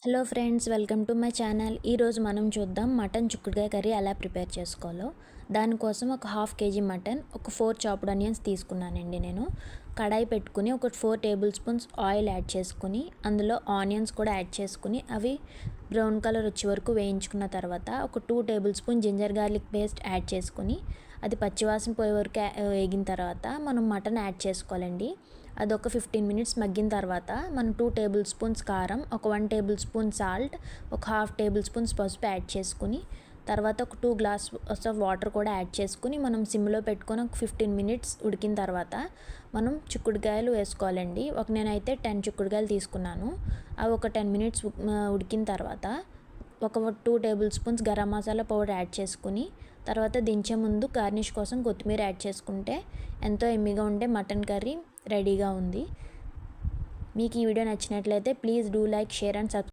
Hello friends, welcome to my channel. ఈరోజు మనం చూద్దాం మటన్ చిక్కుడుకాయ కర్రీ ఎలా ప్రిపేర్ చేసుకోవాలో. దానికోసం ఒక హాఫ్ కేజీ మటన్, ఒక 4 చాప్డ్ ఆనియన్స్ తీసుకున్నానండి. నేను కడాయి పెట్టుకుని ఒక 4 టేబుల్ స్పూన్స్ ఆయిల్ యాడ్ చేసుకుని అందులో ఆనియన్స్ కూడా యాడ్ చేసుకుని అవి బ్రౌన్ కలర్ వచ్చే వరకు వేయించుకున్న తర్వాత ఒక 2 tablespoon ginger garlic paste add చేసుకుని అది పచ్చివాసన పోయే వరకు వేగిన తర్వాత మనం మటన్ యాడ్ చేసుకోవాలండి. అదొక 15 మినిట్స్ మగ్గిన తర్వాత మనం 2 టేబుల్ స్పూన్స్ కారం, ఒక 1 టేబుల్ స్పూన్ సాల్ట్, ఒక హాఫ్ టేబుల్ స్పూన్స్ పసుపు యాడ్ చేసుకుని తర్వాత ఒక 2 గ్లాస్ ఆఫ్ వాటర్ కూడా యాడ్ చేసుకుని మనం సిమ్లో పెట్టుకొని ఒక 15 మినిట్స్ ఉడికిన తర్వాత మనం చిక్కుడుకాయలు వేసుకోవాలండి. నేనైతే 10 చిక్కుడుకాయలు తీసుకున్నాను. అవి ఒక 10 మినిట్స్ ఉడికిన తర్వాత ఒక 2 table spoons garam masala powder add చేసుకుని తర్వాత దించే ముందు గార్నిష్ కోసం కొత్తిమీర యాడ్ చేసుకుంటే ఎంతో ఎమ్మీగా ఉండే మటన్ కర్రీ రెడీగా ఉంది. మీకు ఈ వీడియో నచ్చినట్లయితే please do like, share and subscribe.